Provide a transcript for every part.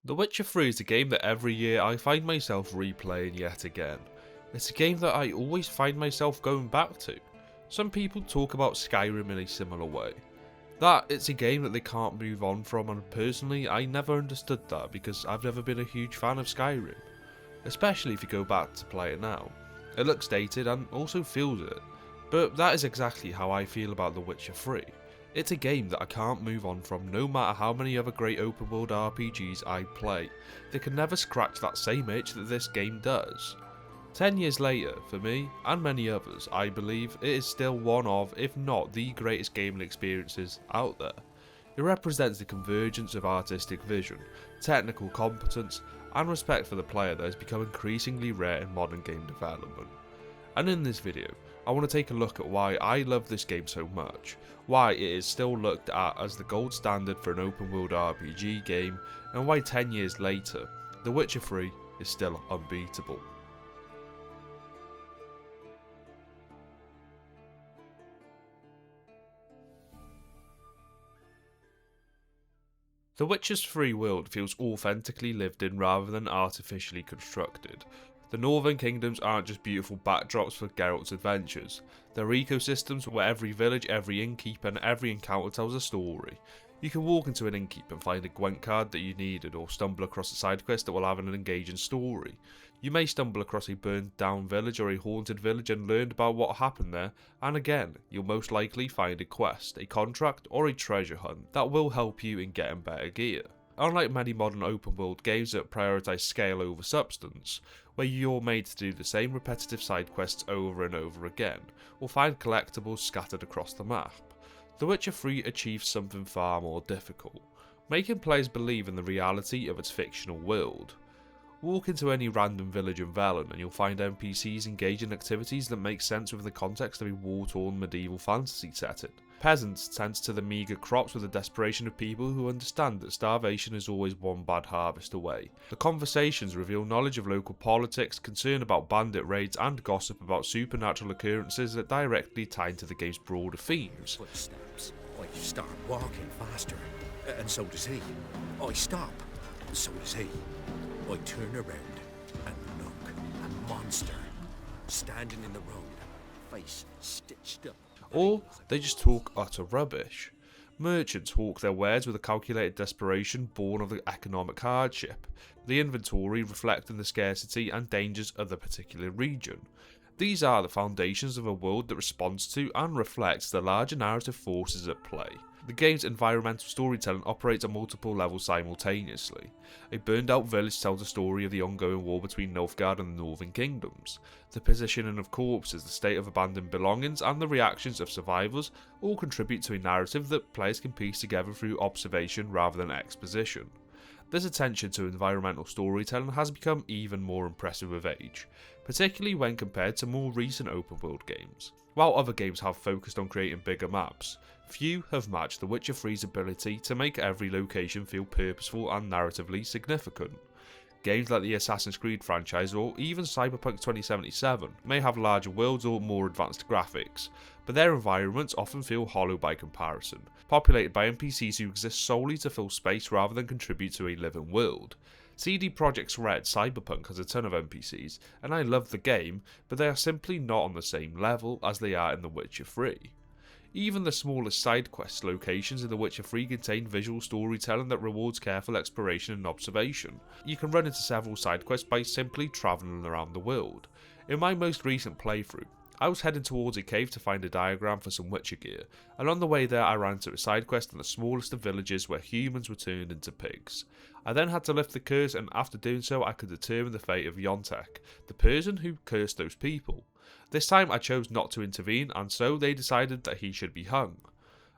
The Witcher 3 is a game that every year I find myself replaying yet again. It's a game that I always find myself going back to. Some people talk about Skyrim in a similar way. That it's a game that they can't move on from, and personally I never understood that because I've never been a huge fan of Skyrim. Especially if you go back to play it now. It looks dated and also feels it. But that is exactly how I feel about The Witcher 3. It's a game that I can't move on from no matter how many other great open world RPGs I play. They can never scratch that same itch that this game does. 10 years later, for me, and many others, I believe it is still one of, if not the greatest gaming experiences out there. It represents the convergence of artistic vision, technical competence, and respect for the player that has become increasingly rare in modern game development. And in this video, I want to take a look at why I love this game so much, why it is still looked at as the gold standard for an open world RPG game, and why 10 years later, The Witcher 3 is still unbeatable. The Witcher's free world feels authentically lived in rather than artificially constructed. The Northern Kingdoms aren't just beautiful backdrops for Geralt's adventures, they're ecosystems where every village, every innkeep and every encounter tells a story. You can walk into an innkeep and find a Gwent card that you needed, or stumble across a side quest that will have an engaging story. You may stumble across a burned down village or a haunted village and learn about what happened there, and again, you'll most likely find a quest, a contract or a treasure hunt that will help you in getting better gear. Unlike many modern open world games that prioritise scale over substance, where you're made to do the same repetitive side quests over and over again, or find collectibles scattered across the map, The Witcher 3 achieves something far more difficult, making players believe in the reality of its fictional world. Walk into any random village in Velen and you'll find NPCs engage in activities that make sense within the context of a war-torn medieval fantasy setting. Peasants tend to the meagre crops with the desperation of people who understand that starvation is always one bad harvest away. The conversations reveal knowledge of local politics, concern about bandit raids and gossip about supernatural occurrences that directly tie into the game's broader themes. Footsteps. I start walking faster, and so does he. I stop, so does he. I turn around and look. A monster standing in the road, face stitched up. Or they just talk utter rubbish. Merchants hawk their wares with a calculated desperation born of the economic hardship, the inventory reflecting the scarcity and dangers of the particular region. These are the foundations of a world that responds to and reflects the larger narrative forces at play. The game's environmental storytelling operates on multiple levels simultaneously. A burned out village tells the story of the ongoing war between Nilfgaard and the Northern Kingdoms. The positioning of corpses, the state of abandoned belongings, and the reactions of survivors all contribute to a narrative that players can piece together through observation rather than exposition. This attention to environmental storytelling has become even more impressive with age, particularly when compared to more recent open world games. While other games have focused on creating bigger maps, few have matched The Witcher 3's ability to make every location feel purposeful and narratively significant. Games like the Assassin's Creed franchise or even Cyberpunk 2077 may have larger worlds or more advanced graphics, but their environments often feel hollow by comparison, populated by NPCs who exist solely to fill space rather than contribute to a living world. CD Projekt's Red Cyberpunk has a ton of NPCs, and I love the game, but they are simply not on the same level as they are in The Witcher 3. Even the smallest side quest locations in The Witcher 3 contain visual storytelling that rewards careful exploration and observation. You can run into several side quests by simply travelling around the world. In my most recent playthrough, I was heading towards a cave to find a diagram for some Witcher gear, and on the way there I ran into a side quest in the smallest of villages where humans were turned into pigs. I then had to lift the curse, and after doing so I could determine the fate of Yontek, the person who cursed those people. This time I chose not to intervene, and so they decided that he should be hung.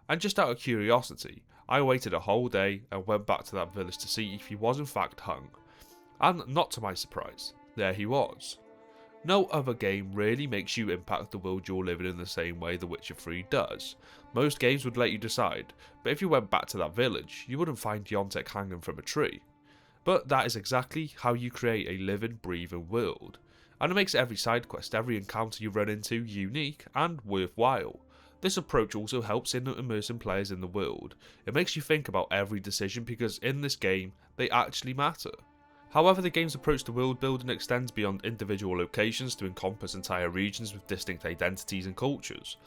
And just out of curiosity, I waited a whole day and went back to that village to see if he was in fact hung. And not to my surprise, there he was. No other game really makes you impact the world you're living in the same way The Witcher 3 does. Most games would let you decide, but if you went back to that village, you wouldn't find Yontek hanging from a tree. But that is exactly how you create a living, breathing world. And it makes every side quest, every encounter you run into unique and worthwhile. This approach also helps in immersing players in the world. It makes you think about every decision because in this game, they actually matter. However, the game's approach to world building extends beyond individual locations to encompass entire regions with distinct identities and cultures.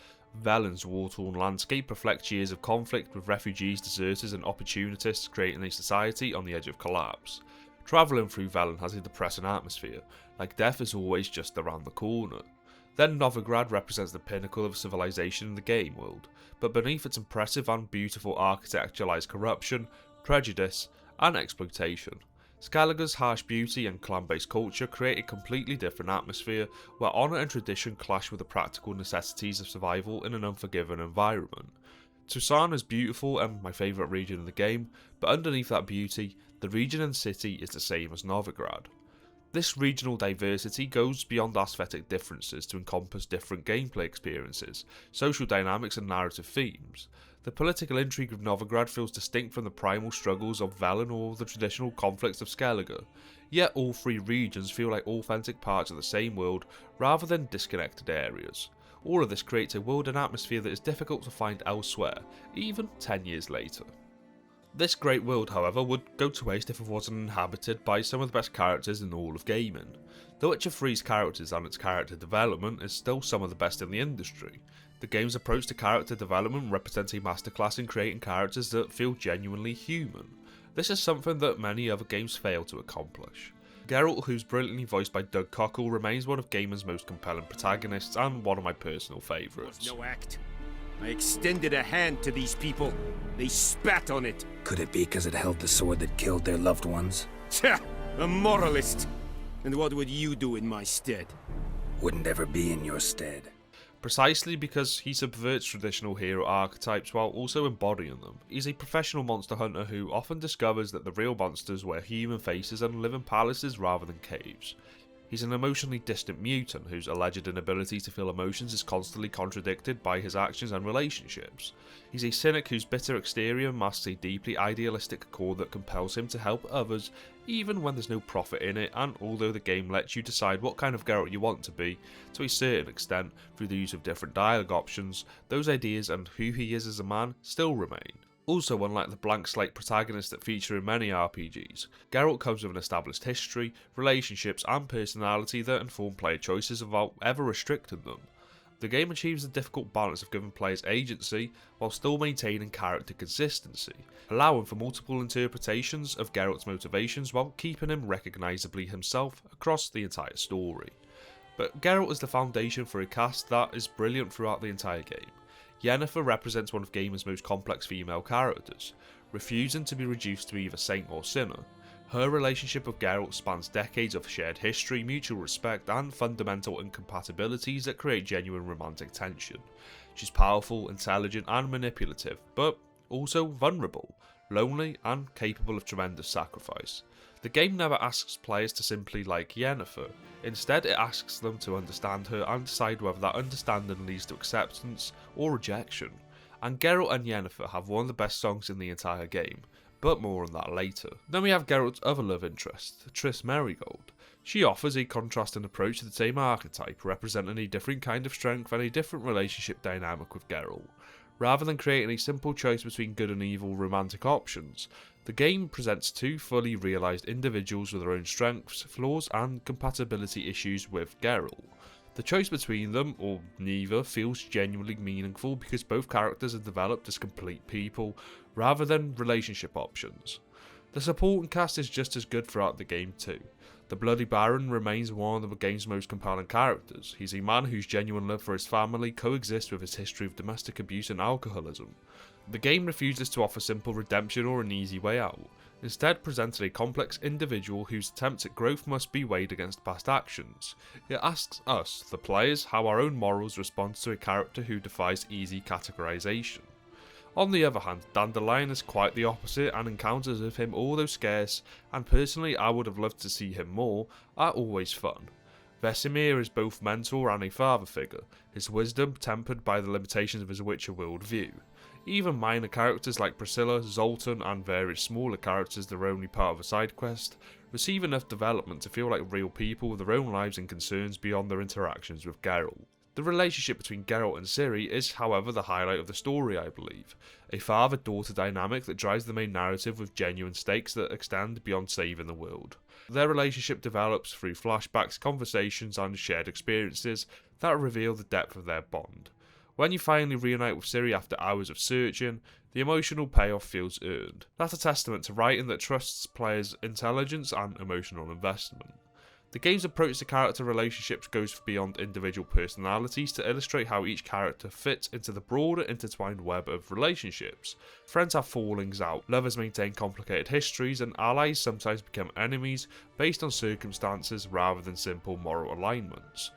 Velen's war-torn landscape reflects years of conflict with refugees, deserters and opportunists creating a society on the edge of collapse. Travelling through Velen has a depressing atmosphere, like death is always just around the corner. Then Novigrad represents the pinnacle of civilization in the game world, but beneath its impressive and beautiful architecture lies corruption, prejudice and exploitation. Skellige's harsh beauty and clan-based culture create a completely different atmosphere where honour and tradition clash with the practical necessities of survival in an unforgiving environment. Tucson is beautiful and my favourite region in the game, but underneath that beauty, the region and city is the same as Novigrad. This regional diversity goes beyond aesthetic differences to encompass different gameplay experiences, social dynamics and narrative themes. The political intrigue of Novigrad feels distinct from the primal struggles of Velen or the traditional conflicts of Skellige, yet all three regions feel like authentic parts of the same world rather than disconnected areas. All of this creates a world and atmosphere that is difficult to find elsewhere, even 10 years later. This great world, however, would go to waste if it wasn't inhabited by some of the best characters in all of gaming. The Witcher 3's characters and its character development is still some of the best in the industry. The game's approach to character development represents a masterclass in creating characters that feel genuinely human. This is something that many other games fail to accomplish. Geralt, who's brilliantly voiced by Doug Cockle, remains one of gaming's most compelling protagonists and one of my personal favourites. No act. I extended a hand to these people. They spat on it. Could it be because it held the sword that killed their loved ones? Tja, a moralist. And what would you do in my stead? Wouldn't ever be in your stead. Precisely because he subverts traditional hero archetypes while also embodying them. He's a professional monster hunter who often discovers that the real monsters wear human faces and live in palaces rather than caves. He's an emotionally distant mutant whose alleged inability to feel emotions is constantly contradicted by his actions and relationships. He's a cynic whose bitter exterior masks a deeply idealistic core that compels him to help others even when there's no profit in it, and although the game lets you decide what kind of Geralt you want to be, to a certain extent through the use of different dialogue options, those ideas and who he is as a man still remain. Also, unlike the blank slate protagonists that feature in many RPGs, Geralt comes with an established history, relationships and personality that inform player choices without ever restricting them. The game achieves the difficult balance of giving players agency while still maintaining character consistency, allowing for multiple interpretations of Geralt's motivations while keeping him recognisably himself across the entire story. But Geralt is the foundation for a cast that is brilliant throughout the entire game. Yennefer represents one of gaming's most complex female characters, refusing to be reduced to either saint or sinner. Her relationship with Geralt spans decades of shared history, mutual respect, and fundamental incompatibilities that create genuine romantic tension. She's powerful, intelligent, and manipulative, but also vulnerable, lonely, and capable of tremendous sacrifice. The game never asks players to simply like Yennefer. Instead, it asks them to understand her and decide whether that understanding leads to acceptance or rejection. And Geralt and Yennefer have one of the best songs in the entire game, but more on that later. Then we have Geralt's other love interest, Triss Merigold. She offers a contrasting approach to the same archetype, representing a different kind of strength and a different relationship dynamic with Geralt. Rather than creating a simple choice between good and evil romantic options, the game presents two fully realised individuals with their own strengths, flaws and compatibility issues with Geralt. The choice between them, or neither, feels genuinely meaningful because both characters are developed as complete people, rather than relationship options. The supporting cast is just as good throughout the game too. The Bloody Baron remains one of the game's most compelling characters. He's a man whose genuine love for his family coexists with his history of domestic abuse and alcoholism. The game refuses to offer simple redemption or an easy way out, instead presenting a complex individual whose attempts at growth must be weighed against past actions. It asks us, the players, how our own morals respond to a character who defies easy categorization. On the other hand, Dandelion is quite the opposite, and encounters with him, although scarce, and personally I would have loved to see him more, are always fun. Vesemir is both mentor and a father figure, his wisdom tempered by the limitations of his Witcher worldview. Even minor characters like Priscilla, Zoltan and various smaller characters that are only part of a side quest receive enough development to feel like real people with their own lives and concerns beyond their interactions with Geralt. The relationship between Geralt and Ciri is, however, the highlight of the story, I believe. A father-daughter dynamic that drives the main narrative with genuine stakes that extend beyond saving the world. Their relationship develops through flashbacks, conversations, and shared experiences that reveal the depth of their bond. When you finally reunite with Ciri after hours of searching, the emotional payoff feels earned. That's a testament to writing that trusts players' intelligence and emotional investment. The game's approach to character relationships goes beyond individual personalities to illustrate how each character fits into the broader intertwined web of relationships. Friends have fallings out, lovers maintain complicated histories, and allies sometimes become enemies based on circumstances rather than simple moral alignments.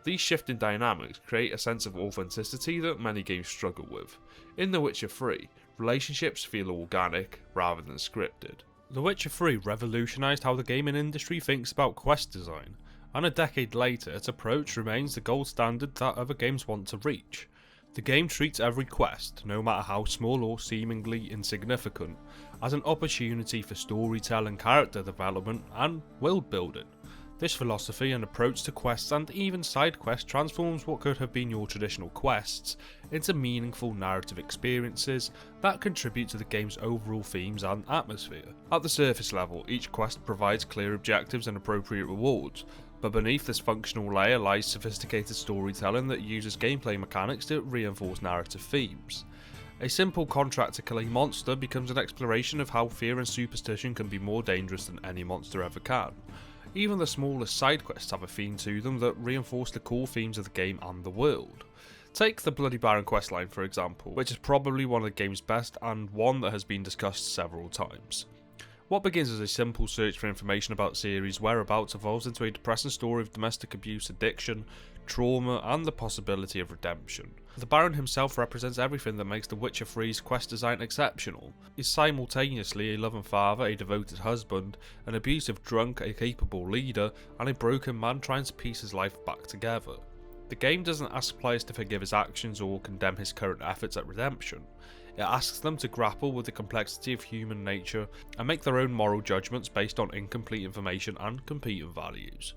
These shifting dynamics create a sense of authenticity that many games struggle with. In The Witcher 3, relationships feel organic rather than scripted. The Witcher 3 revolutionised how the gaming industry thinks about quest design, and a decade later its approach remains the gold standard that other games want to reach. The game treats every quest, no matter how small or seemingly insignificant, as an opportunity for storytelling, character development, and world building. This philosophy and approach to quests and even side quests transforms what could have been your traditional quests into meaningful narrative experiences that contribute to the game's overall themes and atmosphere. At the surface level, each quest provides clear objectives and appropriate rewards, but beneath this functional layer lies sophisticated storytelling that uses gameplay mechanics to reinforce narrative themes. A simple contract to kill a monster becomes an exploration of how fear and superstition can be more dangerous than any monster ever can. Even the smallest side quests have a theme to them that reinforce the core themes of the game and the world. Take the Bloody Baron questline for example, which is probably one of the game's best and one that has been discussed several times. What begins as a simple search for information about Ciri's whereabouts evolves into a depressing story of domestic abuse, addiction, trauma, and the possibility of redemption. The Baron himself represents everything that makes The Witcher 3's quest design exceptional. He's simultaneously a loving father, a devoted husband, an abusive drunk, a capable leader, and a broken man trying to piece his life back together. The game doesn't ask players to forgive his actions or condemn his current efforts at redemption. It asks them to grapple with the complexity of human nature and make their own moral judgments based on incomplete information and competing values.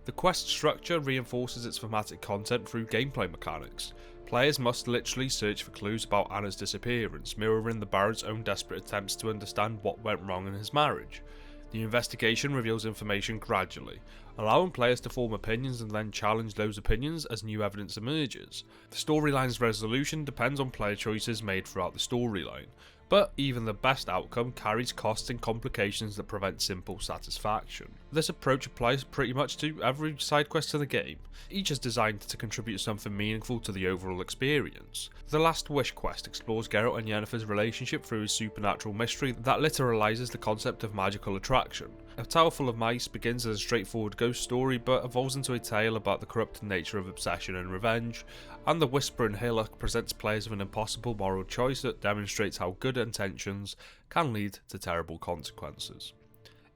The quest structure reinforces its thematic content through gameplay mechanics. Players must literally search for clues about Anna's disappearance, mirroring the Baron's own desperate attempts to understand what went wrong in his marriage. The investigation reveals information gradually, allowing players to form opinions and then challenge those opinions as new evidence emerges. The storyline's resolution depends on player choices made throughout the storyline, but even the best outcome carries costs and complications that prevent simple satisfaction. This approach applies pretty much to every side quest in the game. Each is designed to contribute something meaningful to the overall experience. The Last Wish quest explores Geralt and Yennefer's relationship through a supernatural mystery that literalizes the concept of magical attraction. A Tower Full of Mice begins as a straightforward ghost story but evolves into a tale about the corrupted nature of obsession and revenge, and The Whispering Hillock presents players with an impossible moral choice that demonstrates how good intentions can lead to terrible consequences.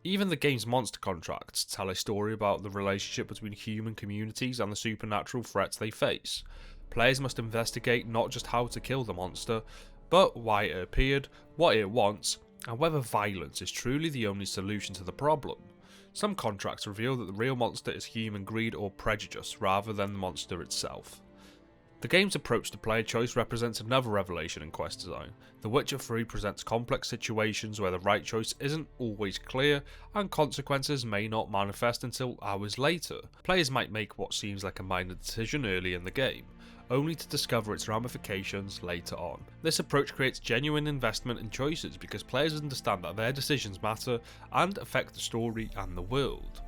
Even the game's monster contracts tell a story about the relationship between human communities and the supernatural threats they face. Players must investigate not just how to kill the monster, but why it appeared, what it wants, and whether violence is truly the only solution to the problem. Some contracts reveal that the real monster is human greed or prejudice rather than the monster itself. The game's approach to player choice represents another revelation in quest design. The Witcher 3 presents complex situations where the right choice isn't always clear and consequences may not manifest until hours later. Players might make what seems like a minor decision early in the game, only to discover its ramifications later on. This approach creates genuine investment in choices because players understand that their decisions matter and affect the story and the world.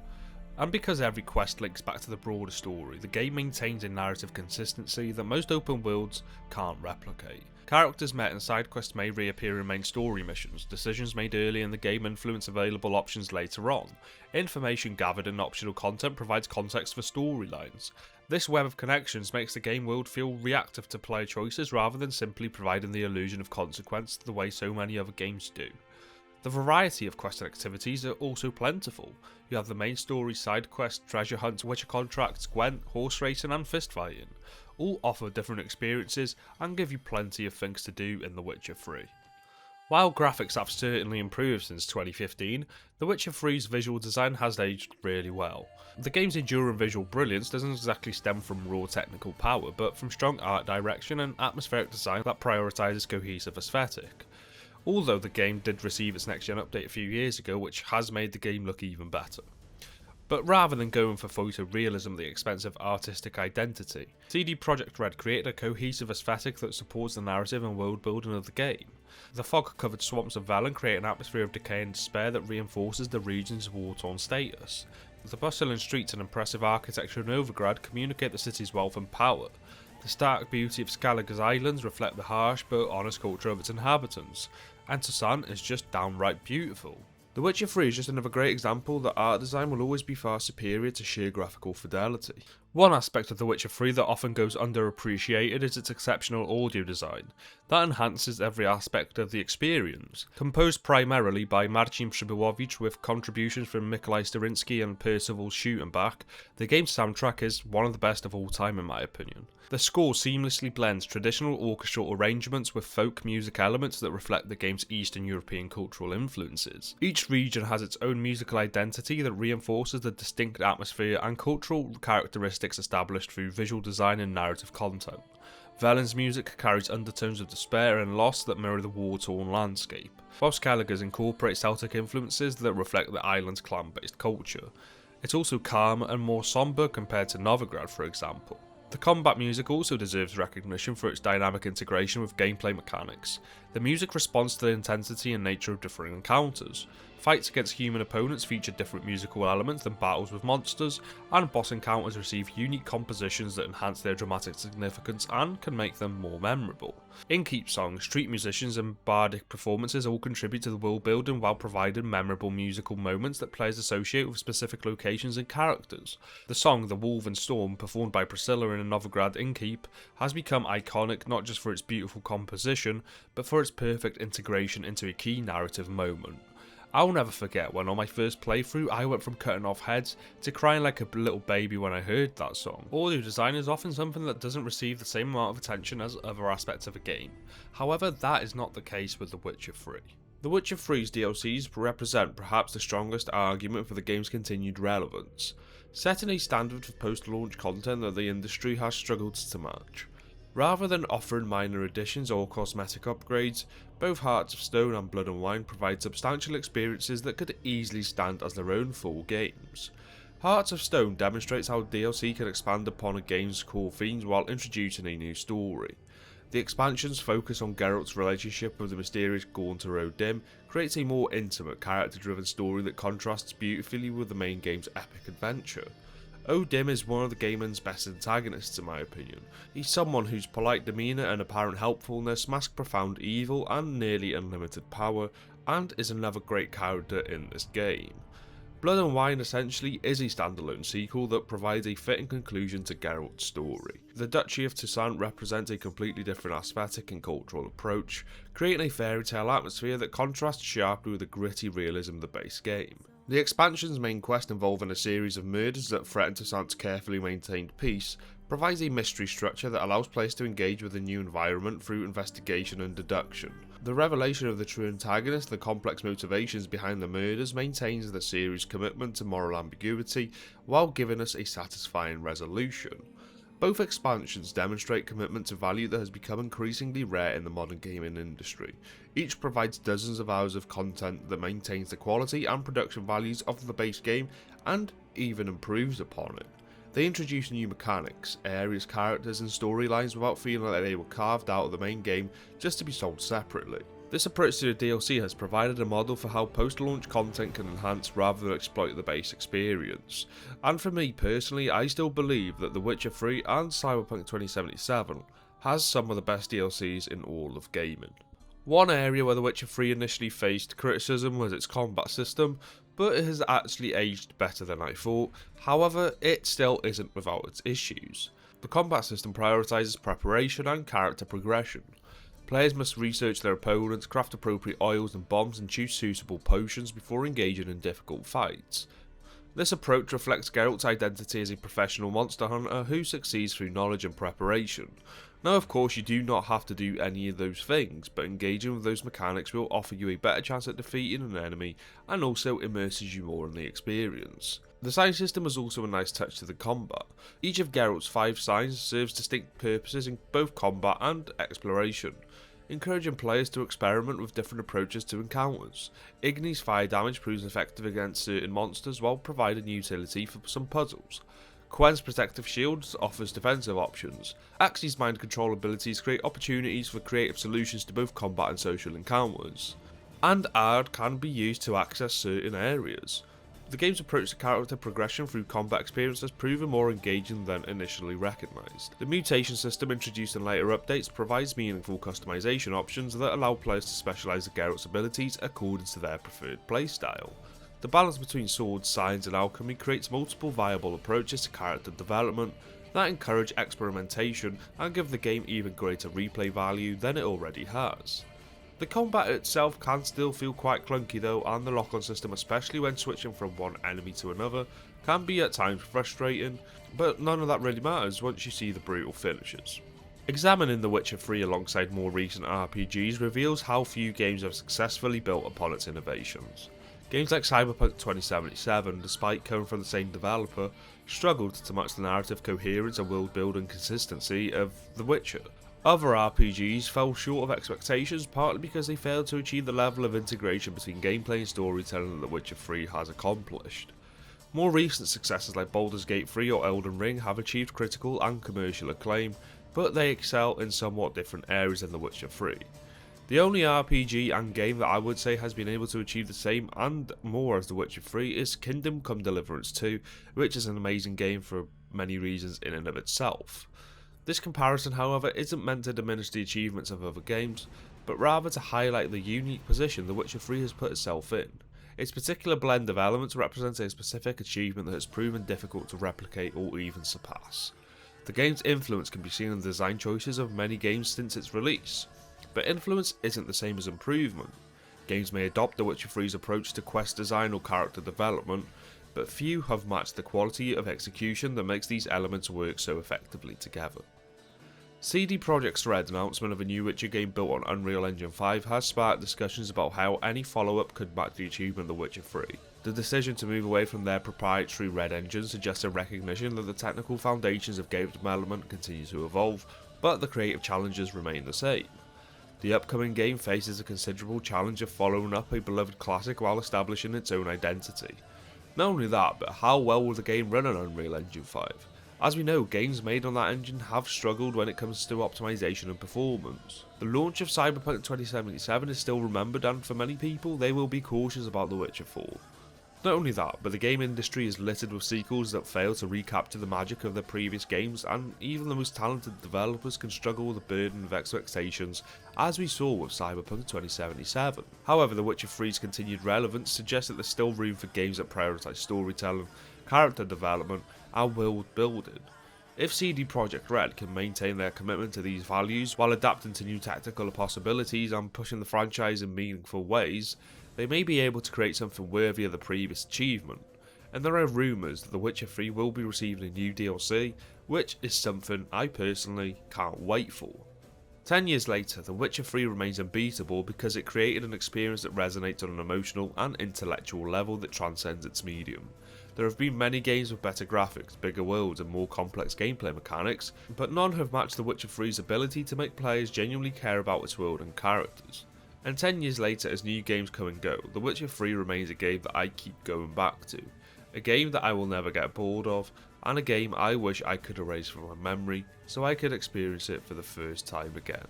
And because every quest links back to the broader story, the game maintains a narrative consistency that most open worlds can't replicate. Characters met in side quests may reappear in main story missions, decisions made early in the game influence available options later on, information gathered in optional content provides context for storylines. This web of connections makes the game world feel reactive to player choices rather than simply providing the illusion of consequence the way so many other games do. The variety of quest activities are also plentiful. You have the main story, side quests, treasure hunts, Witcher contracts, Gwent, horse racing and fist fighting. All offer different experiences and give you plenty of things to do in The Witcher 3. While graphics have certainly improved since 2015, The Witcher 3's visual design has aged really well. The game's enduring visual brilliance doesn't exactly stem from raw technical power, but from strong art direction and atmospheric design that prioritises cohesive aesthetic. Although the game did receive its next-gen update a few years ago, which has made the game look even better. But rather than going for photorealism at the expense of artistic identity, CD Projekt Red created a cohesive aesthetic that supports the narrative and world building of the game. The fog-covered swamps of Velen create an atmosphere of decay and despair that reinforces the region's war-torn status. The bustling streets and impressive architecture of Novigrad communicate the city's wealth and power. The stark beauty of Skellige's islands reflect the harsh but honest culture of its inhabitants, and Toussaint is just downright beautiful. The Witcher 3 is just another great example that art design will always be far superior to sheer graphical fidelity. One aspect of The Witcher 3 that often goes underappreciated is its exceptional audio design, that enhances every aspect of the experience. Composed primarily by Marcin Przybyłowicz with contributions from Mikołaj Starinsky and Percival Schutenbach, the game's soundtrack is one of the best of all time in my opinion. The score seamlessly blends traditional orchestral arrangements with folk music elements that reflect the game's Eastern European cultural influences. Each region has its own musical identity that reinforces the distinct atmosphere and cultural characteristics established through visual design and narrative content. Velen's music carries undertones of despair and loss that mirror the war-torn landscape, while Skellige's incorporates Celtic influences that reflect the island's clan-based culture. It's also calmer and more sombre compared to Novigrad, for example. The combat music also deserves recognition for its dynamic integration with gameplay mechanics. The music responds to the intensity and nature of differing encounters. Fights against human opponents feature different musical elements than battles with monsters, and boss encounters receive unique compositions that enhance their dramatic significance and can make them more memorable. Innkeep songs, street musicians and bardic performances all contribute to the world building while providing memorable musical moments that players associate with specific locations and characters. The song The Wolven Storm, performed by Priscilla in a Novigrad Innkeep, has become iconic not just for its beautiful composition, but for its perfect integration into a key narrative moment. I'll never forget when on my first playthrough I went from cutting off heads to crying like a little baby when I heard that song. Audio design is often something that doesn't receive the same amount of attention as other aspects of a game. However, that is not the case with The Witcher 3. The Witcher 3's DLCs represent perhaps the strongest argument for the game's continued relevance, setting a standard for post-launch content that the industry has struggled to match. Rather than offering minor additions or cosmetic upgrades, both Hearts of Stone and Blood and Wine provide substantial experiences that could easily stand as their own full games. Hearts of Stone demonstrates how DLC can expand upon a game's core themes while introducing a new story. The expansions focus on Geralt's relationship with the mysterious Gaunter O'Dim, creates a more intimate, character-driven story that contrasts beautifully with the main game's epic adventure. O'Dim is one of the game's best antagonists in my opinion. He's someone whose polite demeanour and apparent helpfulness mask profound evil and nearly unlimited power, and is another great character in this game. Blood and Wine essentially is a standalone sequel that provides a fitting conclusion to Geralt's story. The Duchy of Toussaint represents a completely different aesthetic and cultural approach, creating a fairy tale atmosphere that contrasts sharply with the gritty realism of the base game. The expansion's main quest, involving a series of murders that threaten Toussaint's carefully maintained peace, provides a mystery structure that allows players to engage with the new environment through investigation and deduction. The revelation of the true antagonist and the complex motivations behind the murders maintains the series' commitment to moral ambiguity while giving us a satisfying resolution. Both expansions demonstrate commitment to value that has become increasingly rare in the modern gaming industry. Each provides dozens of hours of content that maintains the quality and production values of the base game and even improves upon it. They introduce new mechanics, areas, characters and storylines without feeling like they were carved out of the main game just to be sold separately. This approach to the DLC has provided a model for how post-launch content can enhance rather than exploit the base experience. And for me personally, I still believe that The Witcher 3 and Cyberpunk 2077 has some of the best DLCs in all of gaming. One area where The Witcher 3 initially faced criticism was its combat system, but it has actually aged better than I thought. However, it still isn't without its issues. The combat system prioritises preparation and character progression. Players must research their opponents, craft appropriate oils and bombs and choose suitable potions before engaging in difficult fights. This approach reflects Geralt's identity as a professional monster hunter who succeeds through knowledge and preparation. Now of course you do not have to do any of those things, but engaging with those mechanics will offer you a better chance at defeating an enemy and also immerses you more in the experience. The sign system is also a nice touch to the combat. Each of Geralt's 5 signs serves distinct purposes in both combat and exploration, encouraging players to experiment with different approaches to encounters. Igni's fire damage proves effective against certain monsters while providing utility for some puzzles. Qwen's protective shields offers defensive options. Axi's mind control abilities create opportunities for creative solutions to both combat and social encounters. And Ard can be used to access certain areas. The game's approach to character progression through combat experience has proven more engaging than initially recognised. The mutation system introduced in later updates provides meaningful customization options that allow players to specialise the Geralt's abilities according to their preferred playstyle. The balance between swords, signs and alchemy creates multiple viable approaches to character development that encourage experimentation and give the game even greater replay value than it already has. The combat itself can still feel quite clunky though, and the lock-on system, especially when switching from one enemy to another, can be at times frustrating, but none of that really matters once you see the brutal finishes. Examining The Witcher 3 alongside more recent RPGs reveals how few games have successfully built upon its innovations. Games like Cyberpunk 2077, despite coming from the same developer, struggled to match the narrative coherence and world building consistency of The Witcher. Other RPGs fell short of expectations, partly because they failed to achieve the level of integration between gameplay and storytelling that The Witcher 3 has accomplished. More recent successes like Baldur's Gate 3 or Elden Ring have achieved critical and commercial acclaim, but they excel in somewhat different areas than The Witcher 3. The only RPG and game that I would say has been able to achieve the same and more as The Witcher 3 is Kingdom Come Deliverance 2, which is an amazing game for many reasons in and of itself. This comparison, however, isn't meant to diminish the achievements of other games, but rather to highlight the unique position The Witcher 3 has put itself in. Its particular blend of elements represents a specific achievement that has proven difficult to replicate or even surpass. The game's influence can be seen in the design choices of many games since its release, but influence isn't the same as improvement. Games may adopt The Witcher 3's approach to quest design or character development, but few have matched the quality of execution that makes these elements work so effectively together. CD Projekt's Red's announcement of a new Witcher game built on Unreal Engine 5 has sparked discussions about how any follow-up could match the achievement of The Witcher 3. The decision to move away from their proprietary Red engine suggests a recognition that the technical foundations of game development continue to evolve, but the creative challenges remain the same. The upcoming game faces a considerable challenge of following up a beloved classic while establishing its own identity. Not only that, but how well will the game run on Unreal Engine 5? As we know, games made on that engine have struggled when it comes to optimization and performance. The launch of Cyberpunk 2077 is still remembered, and for many people, they will be cautious about The Witcher 4. Not only that, but the game industry is littered with sequels that fail to recapture the magic of their previous games, and even the most talented developers can struggle with the burden of expectations, as we saw with Cyberpunk 2077. However, The Witcher 3's continued relevance suggests that there's still room for games that prioritise storytelling, character development, and world building. If CD Projekt Red can maintain their commitment to these values while adapting to new tactical possibilities and pushing the franchise in meaningful ways, they may be able to create something worthy of the previous achievement. And there are rumours that The Witcher 3 will be receiving a new DLC, which is something I personally can't wait for. 10 years later, The Witcher 3 remains unbeatable because it created an experience that resonates on an emotional and intellectual level that transcends its medium. There have been many games with better graphics, bigger worlds and more complex gameplay mechanics, but none have matched The Witcher 3's ability to make players genuinely care about its world and characters. And 10 years later, as new games come and go, The Witcher 3 remains a game that I keep going back to. A game that I will never get bored of, and a game I wish I could erase from my memory so I could experience it for the first time again.